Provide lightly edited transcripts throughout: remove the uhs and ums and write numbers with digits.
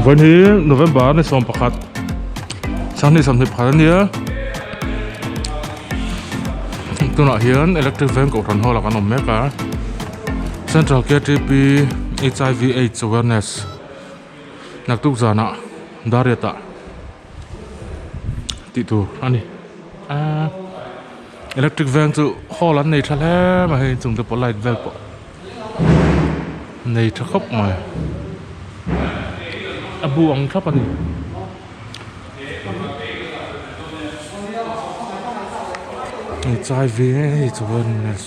วันนี้โนเวมเบอร์ในสองประคัดชั้นที่30พันนี้ตัวหน้าเฮียน electric van กับทันหอหลักนมแม่กา Central KTP HIV/AIDS awareness นักตุกจานะดาริตะติดตัวอันนี้electric van จะหอลันในทะเลมาให้จุงจะปล่อยเวลปะในทะคบมาอบูอังครับอันนี้HIV/AIDS awareness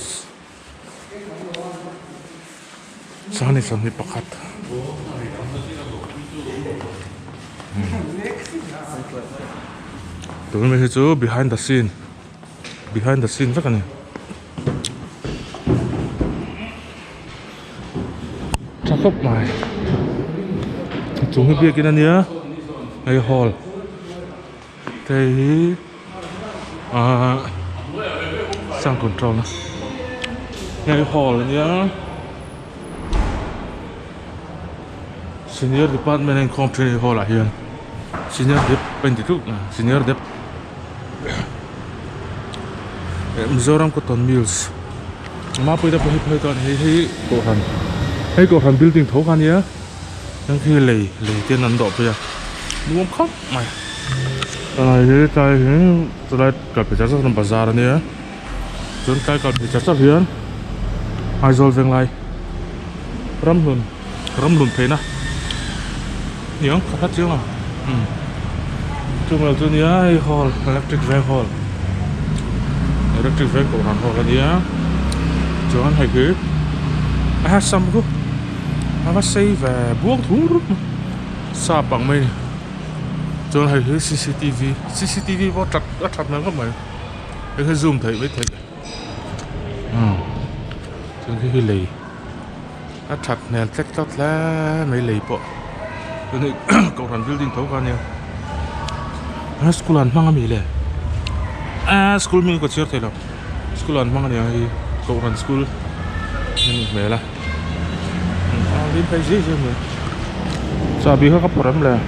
ชั้นที่30ประคัดตัวนี้ไม่ใช่จู behind the scene สักอันนี้จะครบไหมจุงให้เบียกินอันเนี้ยไอ้ฮอลแต่สร้างคอนโทรลนะไอ้ฮอลเนี้ย Senior Department and Company Hall lah here. Senior Dep Pendituk, Senior Dep. Mizoram Cotton Mills. Ma pui da pui kan hei ko han building tho kan ya. Yang khi lei tiên nan do pe ya. Nuam khop mai. Ai tai lai kal pe cha sa bazar ni ya. Chon kai kal pe cha sa hian. Ai zol veng lai. Ram lun pe na. Nhớ phát chưa mà chung là tôi nhớ hall electric van hall của hàng hall là nhớ cho anh hay cứ xong cứ bác xây về buông thú rút mà xa bằng mây cho anh hay cứ CCTV có chặt nữa các mày cái zoom thấy mới thấy cho cái lì chặt nè chắc chắn là mấy lì bộ cái này cậu thành building thấuกันเนี่ยschool an mang ami le school mi ko chiar thela school an mang ne hi cậu thành school nên mẹ là đi phải gì chứ mà sao bị hơi cấp lắm là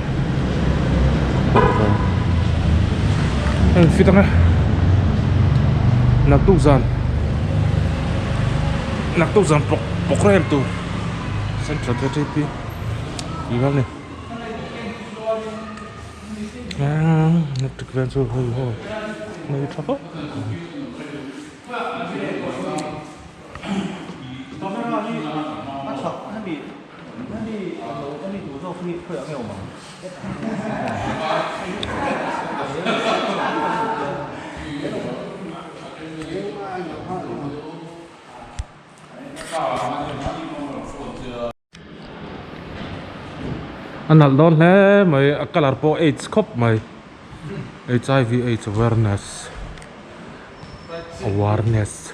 phi tăng này nạc túc giàn bọc rem tu Central KTP gì vậy này electric van so hơi hơi này thấp á anh nào đón thế mày cái là po AIDS cop mày HIV/AIDS awareness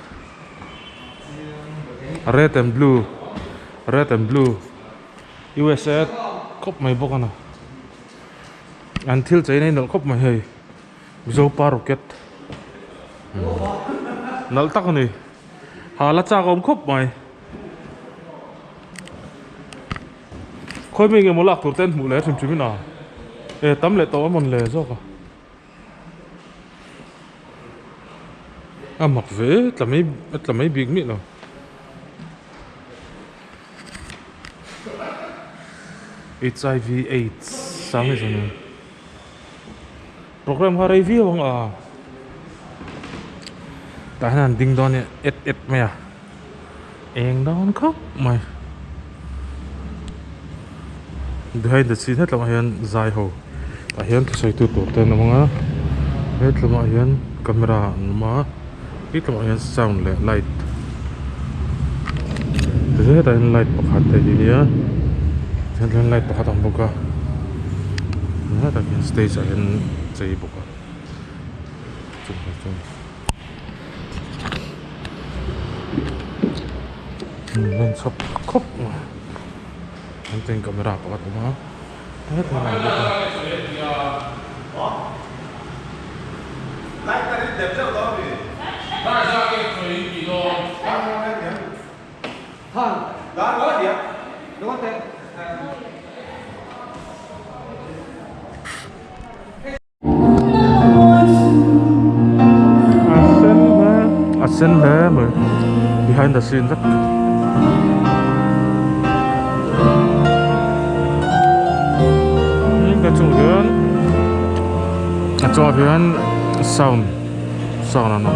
red and blue USA cop mày bốc anh until chạy này nó cop mày hay dấu pa rocket nal tắc này hà lá cha ông cop mày khôi mình cái một lạc thủ tên mũ lẽ chúng mình nào tấm lệ to một lệ rồi mặc vế là mấy big miệng nào HIV/AIDS sáng rồi nè program hari review không tại nàng ding don nè et mày à em đón khóc mày behind the scene hết là hiền dài hồ tại hiền thì xây tổ tên là mong hết là hiền camera mà ít là hiền sound light thế hết là light bọc hạt tại gì nhá hết là light bọc hạt ông bọc à hết là hiền stage hiền xây bọc à lên sắp khóc mà anh tên camera của bạn đúng không? Hết mà làm được không? sen hle mai behind the scene rất cái chung hiền sound nó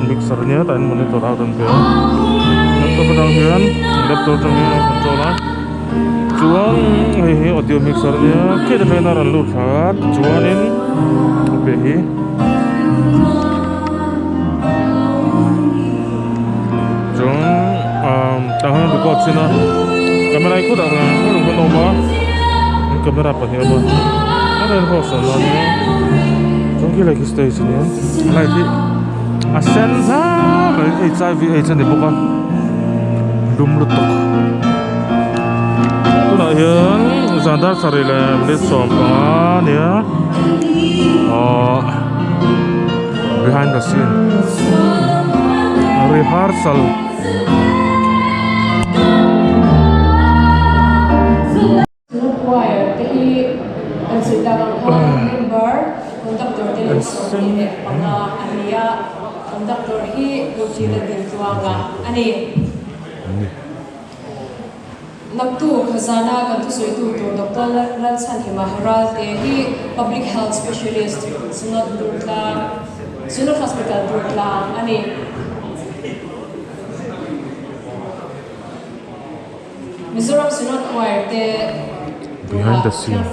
mixernya dan monitor out dan laptop pedang hian laptop trong controller chuan hei audio mixernya kita trainer an lut hat chuanin be hi chung tahan record sina kamera ikut dah kan nomor kamera apa ni apa ada host lah ni chung ki lagi station ni lagi asen sa HIV AIDS ni bukan dum lutok tu nak hian zandar sarila lit sompa ni behind the scene rehearsal choir te an sidang member conductor te so panga ania conductor hi gujila din tuanga ani naktu khazana kan tu soi tu dr lan san himaharal te hi public health specialist sunat hospital durla ani Mizoram Sunat choir te behind the scene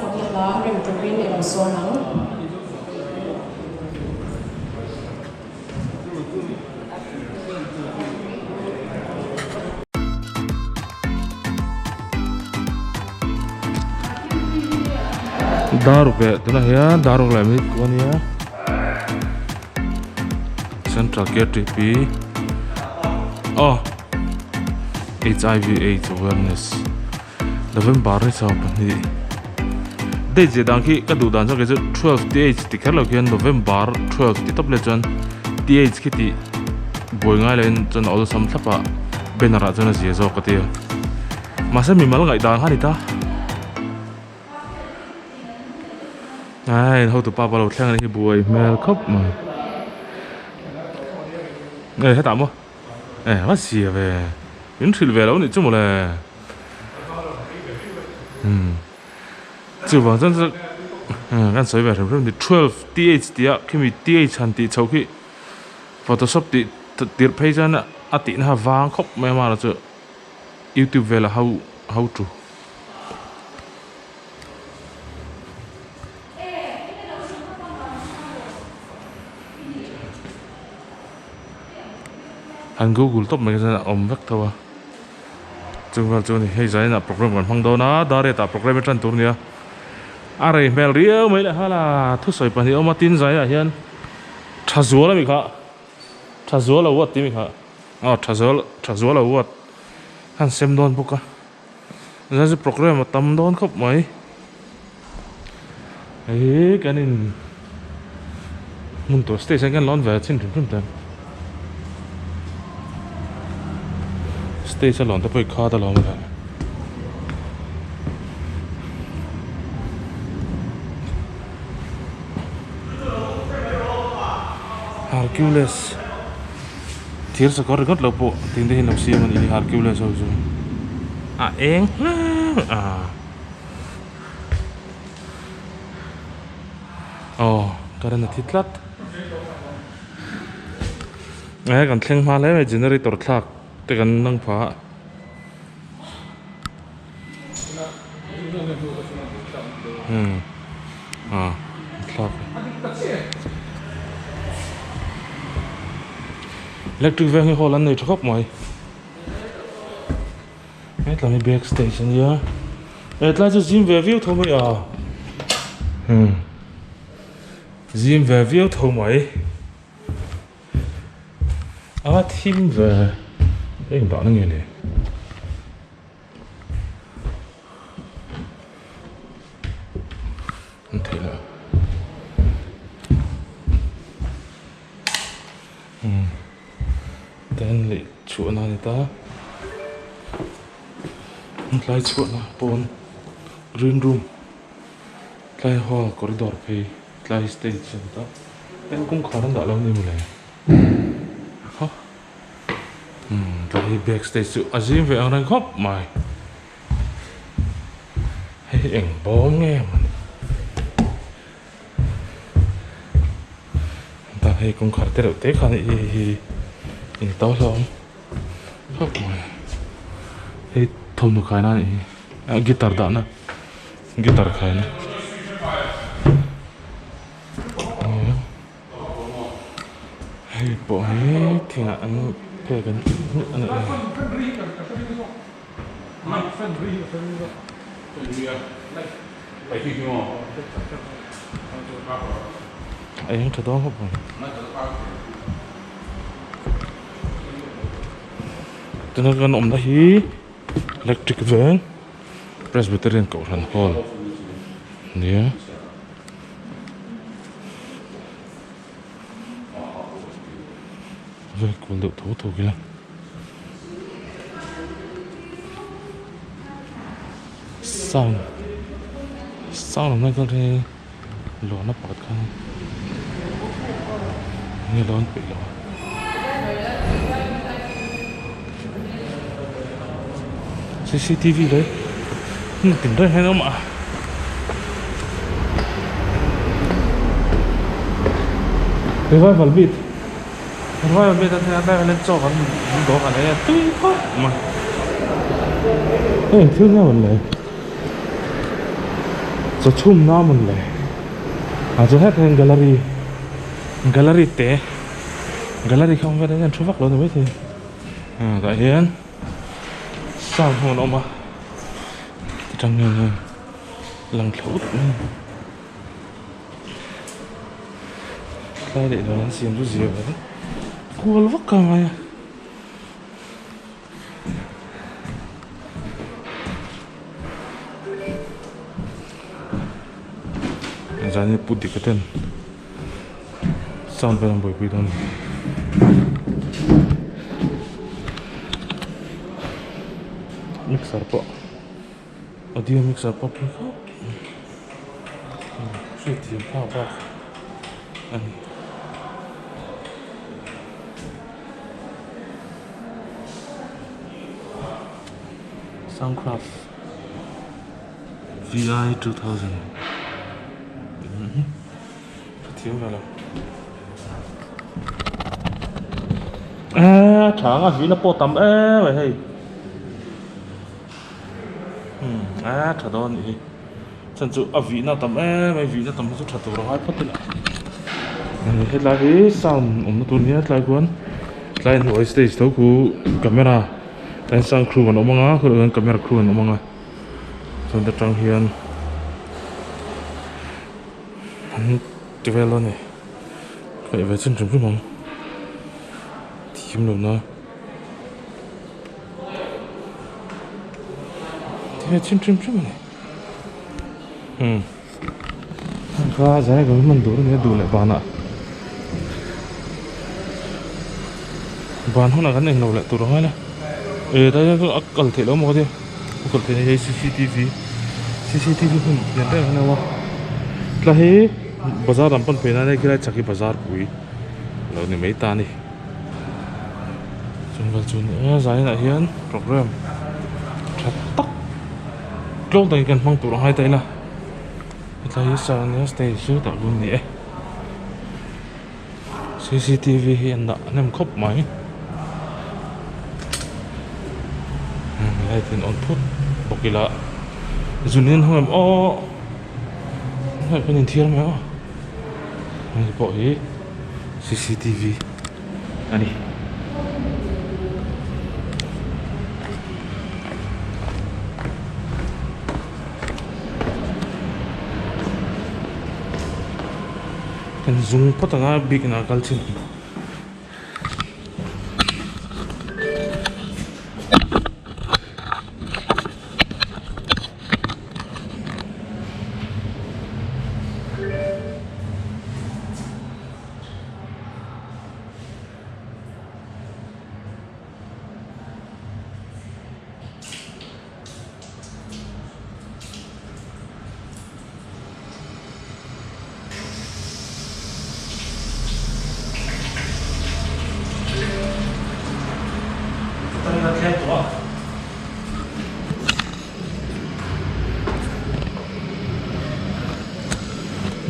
daru pe tuna hian daru la mi konia central KTP HIV AIDS awareness November ni sau pani date je dang ki ka du dan so ke 12 th ti khar lo kian November 12 ti top le chan th ki ti boi ngai len chan all sam thapa benara chana je zo ka ti ma sa mi mal ngai dan hani ta ai ho tu pa ba lo thlang ni boi mel khop ma ei ha ta mo ma si ve in thil ve lo ni chu mo le chu wang zan zan kan soi ve thum ni 12 th tia kimi th han ti chau ki photoshop ti tir page na ati na wang khop me ma la chu youtube ve la how to han google top me ka om vek thawa chungwal chu ni hei zai na program kan hang do na dare ta program tran tur nia are mel rio mai la hala thu soi pani oma tin zai a hian thazua mi kha thazua wat ti mi kha thazua wat han sem don buka za program tam don khop mai ei kanin mun to station kan lon ve chin thum tam station lon ta poi kha ta lon ma Hercules thier sa kor got lo po tin de hin lo si man ini Hercules ho zo eng karan na thitlat kan thleng ma le generator thlak te kan nang pha thlak electric van hol an nei thok mai et la mi backstation ya et la zo zim ve view thomai zim ve view thomai team ve ei da nang ne tên lệ chuột nào người ta lại chuột nào pon green room lại hall corridor pay lại stage ta em cũng khó lắm đã lâu như vậy hả lại backstage sự azim về anh khóc mày hay ảnh bó nghe mà ta hay cũng khó để đầu tế khăn thì tao xong khóc mày hay thông được cái này guitar đã nè guitar khai nè hay bộ ấy thì anh về cái anh này anh thật đó không phải cho nên cái nệm đấy electric van Presbyterian Courthouse Hall yeah về quân đội thủ kia sound làm này có thể lò nó bật không nghe lon bị lò CCTV đấy nó tỉnh đây hay không ạ revival beat bây giờ thì anh ta lên cho hắn đó cả đấy tươi quá mà ê thương nhau một lời cho chum na một lời à cho hết thành gallery té gallery không phải đấy anh chụp vắt luôn rồi thì à tại hiện sao hồn ông mà trong này lần khẩu đây để nó xem chút gì vậy cua vắt cả mày ra như put đi cái tên sound về làm buổi quy đồng mixer po audio mixer po suy tìm phao bạc anh Soundcraft VI 2000 thiếu rồi à chẳng à vì nó po tắm ế vậy hay à thật đó nhỉ chân chú à vì nó tắm ế vậy vì nó tắm chút thật rồi hai phút thôi hết lại hết sao ông nó tuôn hết lại cuốn lại hồi stage đâu cu camera lại sang crew mà nó mang á cứ camera crew nó mang á trong đó trong hiền develop này vậy về chân chúng mong team luôn nó thế chân chúng này qua giá cái mình đủ lại bàn ạ bàn hôm nào gắn đèn đầu lại tụi nó nè đây có cần thể đâu mà thế cần thể này CCTV không nhận ra cái nào là hết bazaar làm bên này cái này chắc cái bazaar bụi lâu này mấy ta này chúng ta chọn giải này hiện program chặt tóc lâu đây cần mang tụi nó hai tay là cái này sao nhớ stage show tạo luôn nhỉ CCTV hiện đã nem khóc máy này thì on put bọc cái lạ Julian không em o này có nhìn thiên mà này bộ ấy CCTV anh đi kan zoom patanga big na kalchin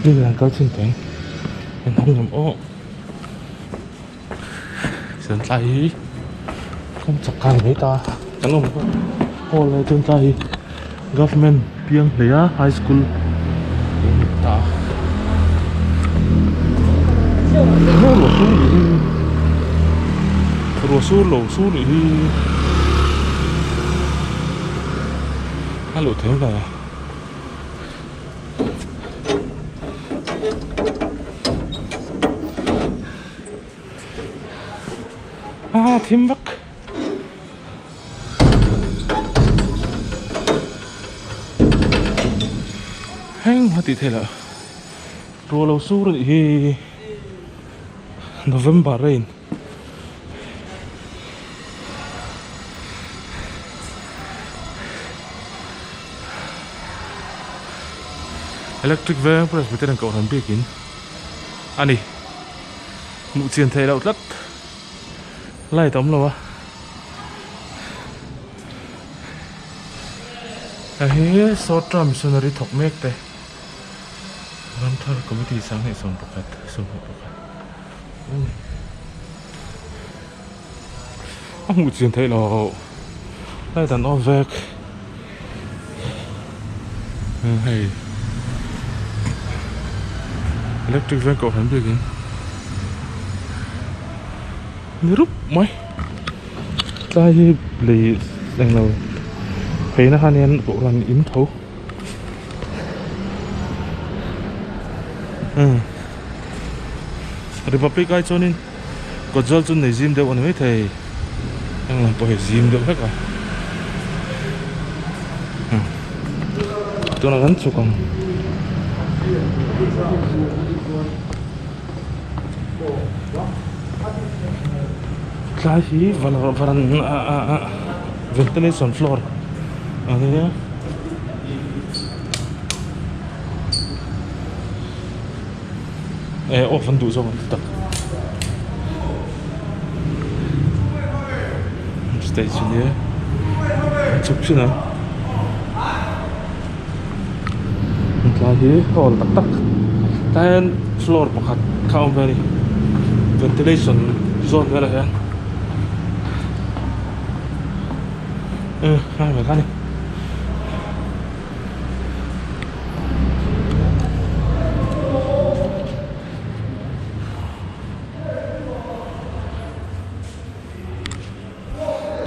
Đây là câu chuyện tiếng em không nhầm ô sân tay không chặt càng mấy ta chẳng không có ô lại sân tay government piang lea high school ta nó lột xuống đi hello thế này 팀박 hang hati thế là rồi lâu su rồi thì November rain electric van presbyterian cậu thằng biết kín anh đi mụ chiên thế đâu rất lại tóm luôn à hết số trầm missionary thọc mét đây làm thôi committee sáng nay xong bọc ông một chuyện thấy là lại đàn o vẹt hay electric van cậu hắn biết kìa nếu rút mấy ta thì lì đang nào thấy nó hai anh bộ làm yếm thấu Republic ai cho nên có dấu chân này gym đều anh mấy thầy đang làm bộ hệ gym được hết cả tôi là gắn cho con cái gì varan ventilation floor đây nhá phần đủ rồi tập station nhé chụp chứ nào cái gì tắc cái floor bọc hạt không về đi ventilation zone về là hai phải đi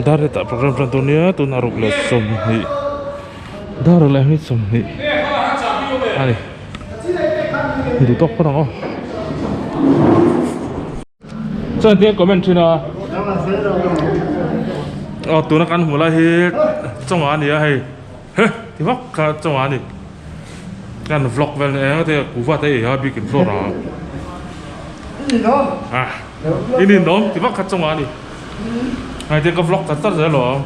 dari tak program plantonia tu naruh les somni darah leh ni somni ani itu tok orang oh saya dia komen Cina tu nak kan mulai hit trong anh ya hay thì mắc cả trong anh kan vlog vel này thì cú phát đây ha bikin vlog ini dong thì mắc cả trong anh này thì cái vlog thật rất rồi đó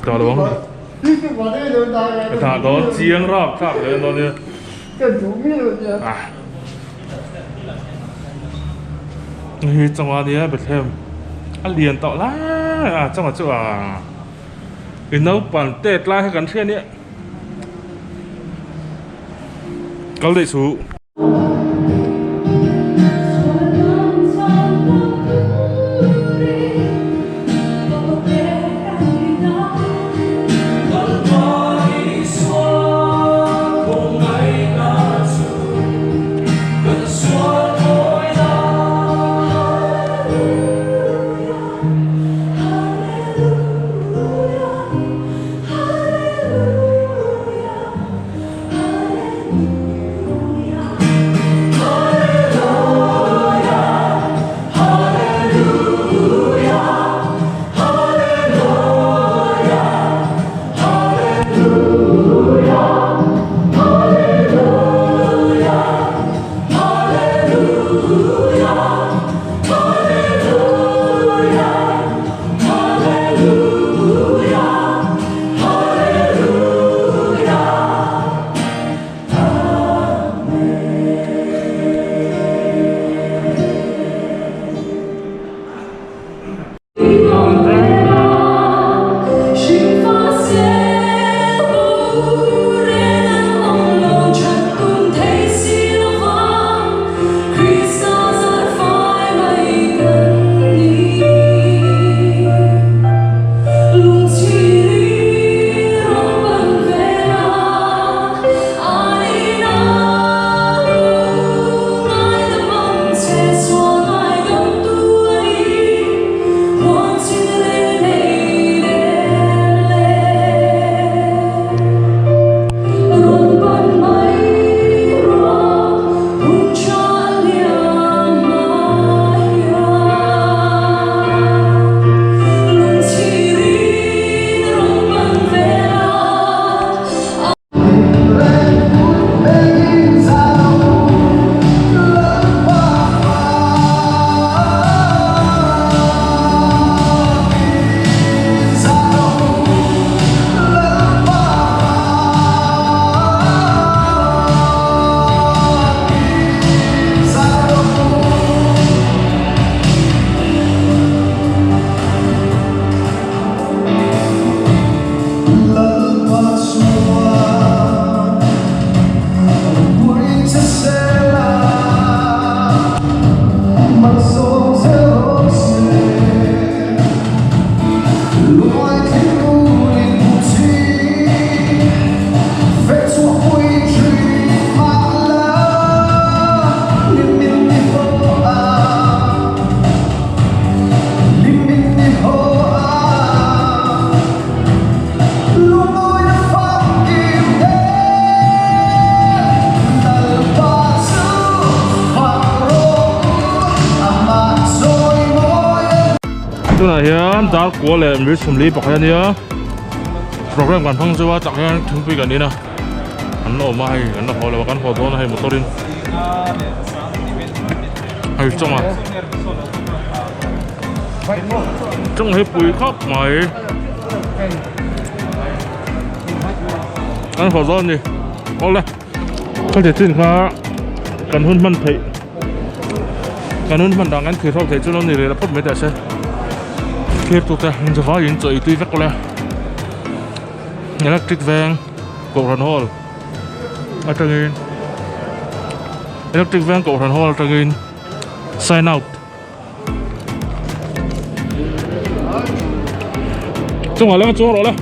đúng không thằng đó chiang rap thằng đó nữa thì trong anh ấy bật thêm anh liền tạo lá trong là chỗ cái nấu bản tết lá hay gắn trên ấy có lệ số Tuna hian dar kwa le mir sumli pakha nia program kan phang zewa tak hian thingpui kan ina an lo mai kan ho le kan ho don hai motorin hai chonga trong hai pui khop mai an ho don ni ole có thể tin kha kan hun man thei kan hun man dang an khir thau thei chu ni le pot me ta se khir tu ta hin jawa in choi tui vek le electric van cổ thần hall ở trong in electric van cổ thần hall trong in sign out chung ở lên chỗ rồi đấy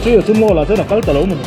cái ở chung mô là thế là các tờ lấu mình